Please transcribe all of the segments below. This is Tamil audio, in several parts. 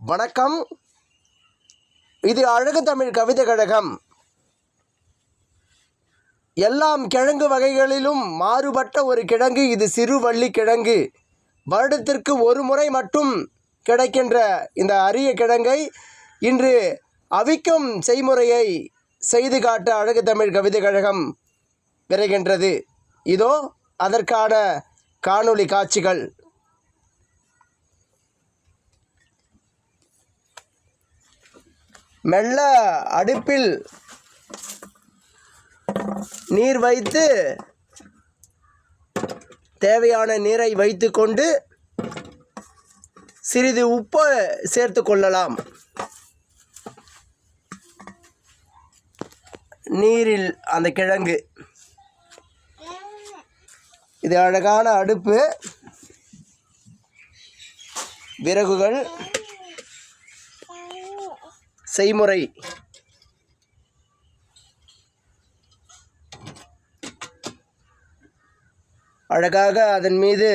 வணக்கம். இது அழகு தமிழ் கவிதை கழகம். எல்லாம் கிழங்கு வகைகளிலும் மாறுபட்ட ஒரு கிழங்கு இது. சிறுவள்ளி கிழங்கு. வருடத்திற்கு ஒரு முறை மட்டும் கிடைக்கின்ற இந்த அரிய கிழங்கை இன்று அவிக்கும் செய்முறையை செய்து காட்ட அழகு தமிழ் கவிதை கழகம் விரைகின்றது. இதோ அதற்கான காணொளி காட்சிகள். மெல்ல அடுப்பில் நீர் வைத்து தேவையான நீரை வைத்து கொண்டு சிறிது உப்பு சேர்த்து கொள்ளலாம். நீரில் அந்த கிழங்கு. இது அழகான அடுப்பு. விறகுகள். செய்முறை. அழகாக அதன் மீது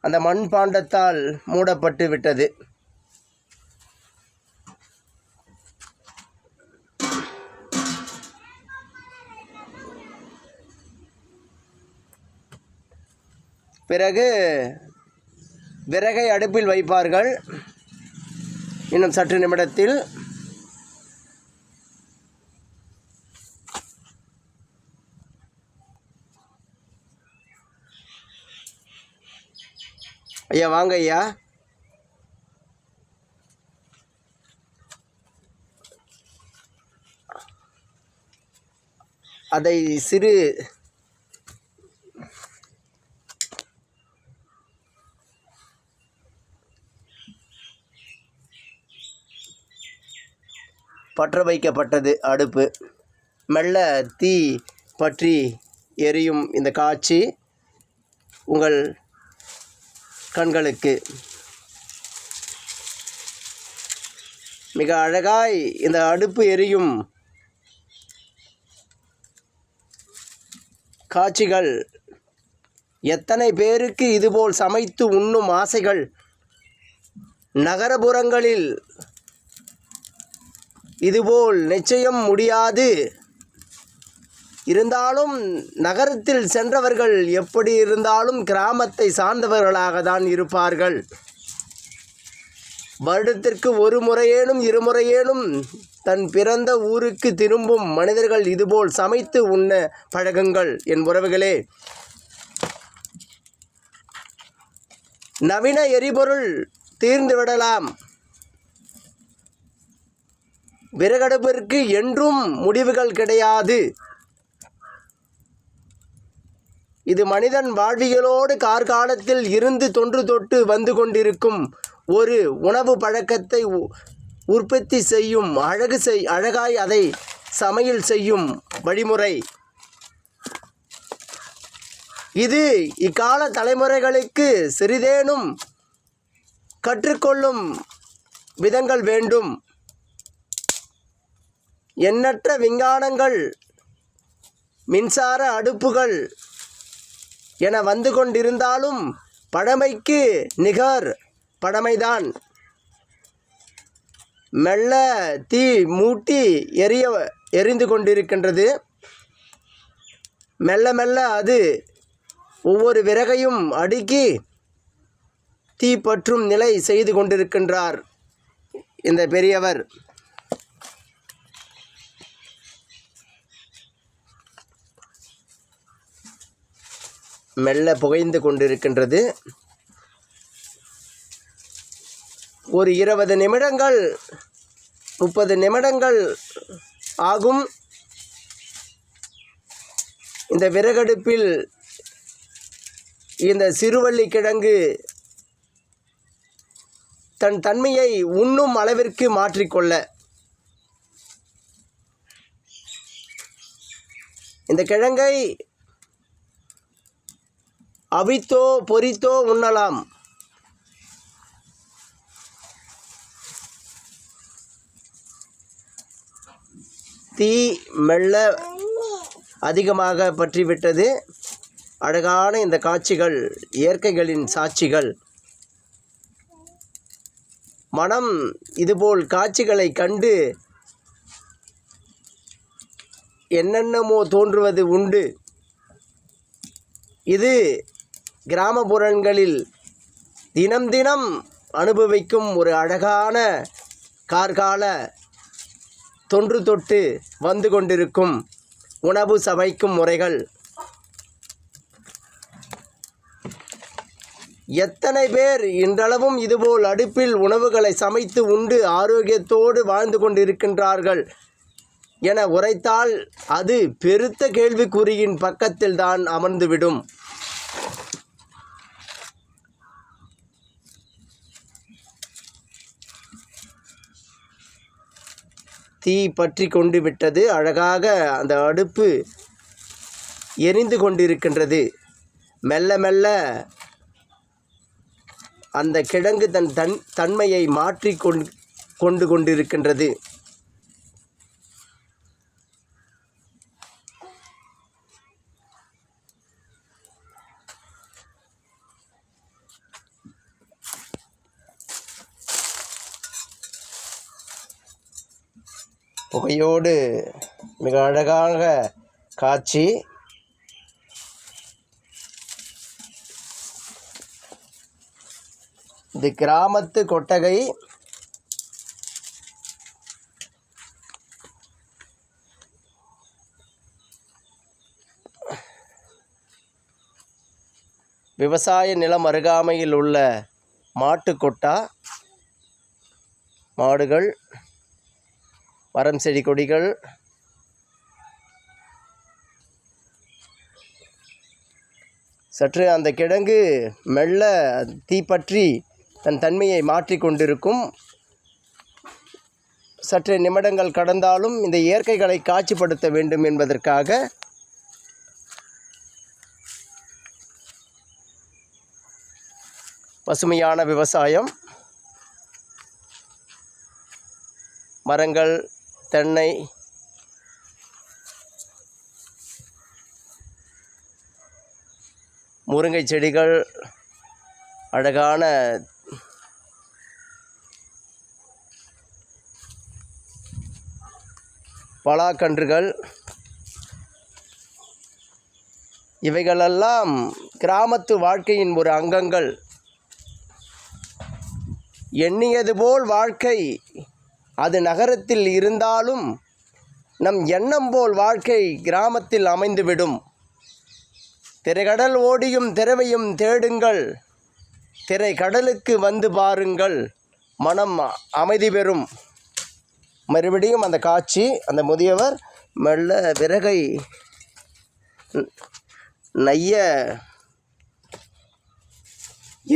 அந்த மண் பாண்டத்தால் மூடப்பட்டு விட்டது. பிறகு விறகை அடுப்பில் வைப்பார்கள். இன்னும் சற்று நிமிடத்தில் ஐயா வாங்க ஐயா. அதை சிறு பற்ற வைக்கப்பட்டது அடுப்பு. மெல்ல தீ பற்றி எரியும் இந்த காட்சி உங்கள் கண்களுக்கு மிக அழகாய் இந்த அடுப்பு எரியும் காட்சிகள். எத்தனை பேருக்கு இதுபோல் சமைத்து உண்ணும் ஆசைகள். நகரப்புறங்களில் இதுபோல் நிச்சயம் முடியாது. இருந்தாலும் நகரத்தில் சென்றவர்கள் எப்படி இருந்தாலும் கிராமத்தை சார்ந்தவர்களாக தான் இருப்பார்கள். வருடத்திற்கு ஒரு முறையேனும் இருமுறையேனும் தன் பிறந்த ஊருக்கு திரும்பும் மனிதர்கள் இதுபோல் சமைத்து உண்ண பழகுங்கள் என் உறவுகளே. நவீன எரிபொருள் தீர்ந்து விடலாம். விறகடுப்பிற்கு என்றும் முடிவுகள் கிடையாது. இது மனிதன் வாழ்வியலோடு கார்காலத்தில் இருந்து தொன்று தொட்டு வந்து கொண்டிருக்கும் ஒரு உணவு பழக்கத்தை உற்பத்தி செய்யும் அழகாய் அதை சமையல் செய்யும் வழிமுறை இது. இக்கால தலைமுறைகளுக்கு சிறிதேனும் கற்றுக்கொள்ளும் விதங்கள் வேண்டும். எண்ணற்ற விஞ்ஞானங்கள், மின்சார அடுப்புகள் என வந்து கொண்டிருந்தாலும் பழமைக்கு நிகர் பழமைதான். மெல்ல தீ மூட்டி எரிந்து கொண்டிருக்கின்றது. மெல்ல மெல்ல அது ஒவ்வொரு விறகையும் அடுக்கி தீ பற்றும் நிலை செய்து கொண்டிருக்கின்றார் இந்த பெரியவர். மெல்ல புகைந்து கொண்டிருக்கின்றது. ஒரு 20 நிமிடங்கள் 30 நிமிடங்கள் ஆகும். இந்த விறகடுப்பில் இந்த சிறுவள்ளி கிழங்கு தன் தன்மையை உண்ணும் அளவிற்கு மாற்றிக்கொள்ள. இந்த கிழங்கை அவித்தோ பொரித்தோ உண்ணலாம். தீ மெல்ல அதிகமாக பற்றிவிட்டது. அழகான இந்த காட்சிகள் இயற்கைகளின் சாட்சிகள். மனம் இதுபோல் காட்சிகளை கண்டு என்னென்னமோ தோன்றுவது உண்டு. இது கிராமப்புறங்களில் தினம் தினம் அனுபவிக்கும் ஒரு அழகான கார்கால தொன்று தொட்டு வந்து கொண்டிருக்கும் உணவு சமைக்கும் முறைகள். எத்தனை பேர் இன்றளவும் இதுபோல் அடுப்பில் உணவுகளை சமைத்து உண்டு ஆரோக்கியத்தோடு வாழ்ந்து கொண்டிருக்கின்றார்கள் என உரைத்தால் அது பெருத்த கேள்விக்குறியின் பக்கத்தில் தான் அமர்ந்துவிடும். தீ பற்றி கொண்டு விட்டது. அழகாக அந்த அடுப்பு எரிந்து கொண்டிருக்கின்றது. மெல்ல மெல்ல அந்த கிழங்கு தன்மையை மாற்றி கொண்டிருக்கின்றது. புகையோடு மிக அழகாக காட்சி. இது கிராமத்து கொட்டகை. விவசாய நிலம் அருகாமையில் உள்ள மாட்டுக்கொட்டா, மாடுகள், மரம் செடி கொடிகள், சற்று அந்த கிழங்கு மெல்ல தீப்பற்றி தன் தன்மையை மாற்றி கொண்டிருக்கும். சற்று நிமிடங்கள் கடந்தாலும் இந்த இயற்கைகளை காட்சிப்படுத்த வேண்டும் என்பதற்காக பசுமையான விவசாயம், மரங்கள், தென்னை, முருங்கை செடிகள், அழகான பலாக்கன்றுகள், இவைகளெல்லாம் கிராமத்து வாழ்க்கையின் ஒரு அங்கங்கள். எண்ணியது போல் வாழ்க்கை அது நகரத்தில் இருந்தாலும் நம் எண்ணம் போல் வாழ்க்கை கிராமத்தில் அமைந்துவிடும். திரைக்கடல் ஓடியும் திரவையும் தேடுங்கள், திரை கடலுக்கு வந்து பாருங்கள், மனம் அமைதி பெறும். மறுபடியும் அந்த காட்சி. அந்த முதியவர் மெல்ல விறகை நைய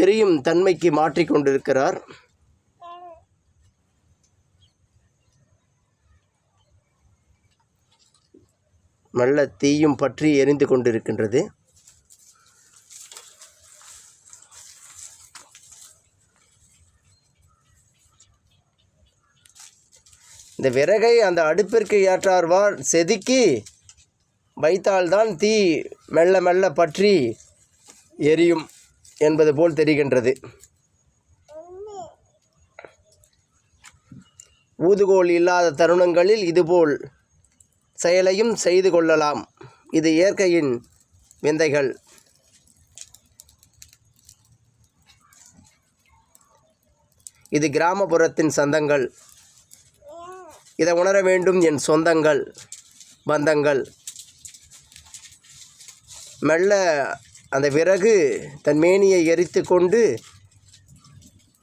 எரியும் தன்மைக்கு மாற்றிக்கொண்டிருக்கிறார். மெல்ல தீயும் பற்றி எரிந்து கொண்டிருக்கின்றது. இந்த விறகை அந்த அடுப்பிற்கு ஏற்றார்வார் செதுக்கி வைத்தால்தான் தீ மெல்ல மெல்ல பற்றி எரியும் என்பது போல் தெரிகின்றது. ஊதுகோல் இல்லாத தருணங்களில் இதுபோல் செயலையும் செய்து கொள்ளலாம். இது இயற்கையின் விந்தைகள். இது கிராமப்புறத்தின் சந்தங்கள். இதை உணர வேண்டும் என் சொந்தங்கள், பந்தங்கள். மெல்ல அந்த விறகு தன் மேனியை எரித்து கொண்டு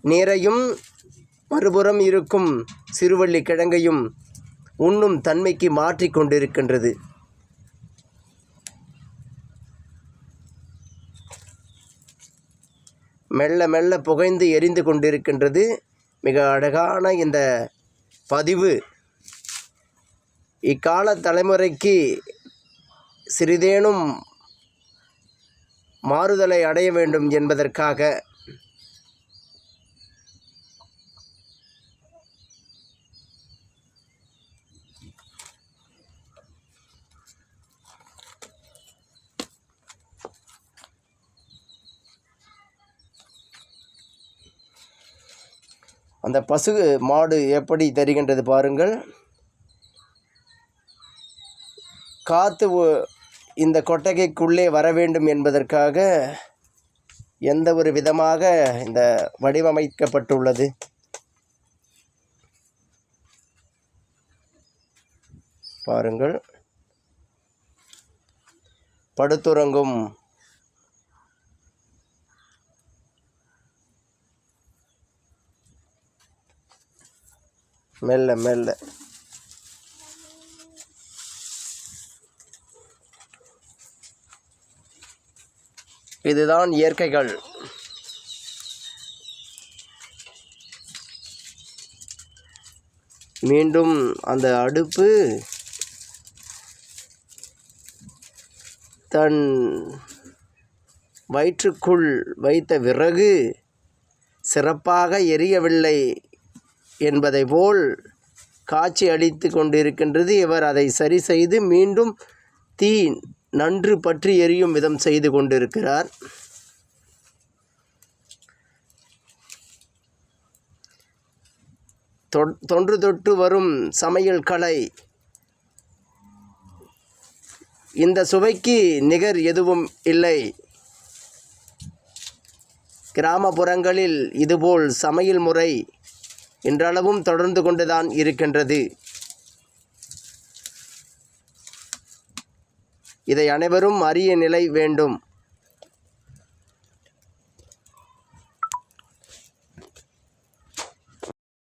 நீரையும் மறுபுறம் இருக்கும் சிறுவள்ளி கிழங்கையும் உண்ணும் தன்மைக்கு மாற்றி கொண்டிருக்கின்றது. மெல்ல மெல்ல புகைந்து எரிந்து கொண்டிருக்கின்றது. மிக அழகான இந்த பதிவு இக்கால தலைமுறைக்கு சிறிதேனும் மாறுதலை அடைய வேண்டும் என்பதற்காக அந்த பசு மாடு எப்படி தெரிகின்றது பாருங்கள். காற்று இந்த கொட்டகைக்குள்ளே வர வேண்டும் என்பதற்காக எந்த ஒரு விதமாக இந்த வடிவமைக்கப்பட்டுள்ளது. பாருங்கள், படுத்துறங்கும் மெல்ல மெல்ல. இதுதான் இயற்கைகள். மீண்டும் அந்த அடுப்பு தன் வயிற்றுக்குள் வைத்த விறகு சிறப்பாக எரியவில்லை என்பதை போல் காட்சி அளித்து கொண்டிருக்கின்றது. இவர் அதை சரி செய்து மீண்டும் தீ நன்று பற்றி எரியும் விதம் செய்து கொண்டிருக்கிறார். தொன்று தொட்டு வரும் சமையல் கலை. இந்த சுவைக்கு நிகர் எதுவும் இல்லை. கிராமப்புறங்களில் இதுபோல் சமையல் முறை இன்றளவும் தொடர்ந்து கொண்டுதான் இருக்கின்றது. இதை அனைவரும் அறிய நிலை வேண்டும்.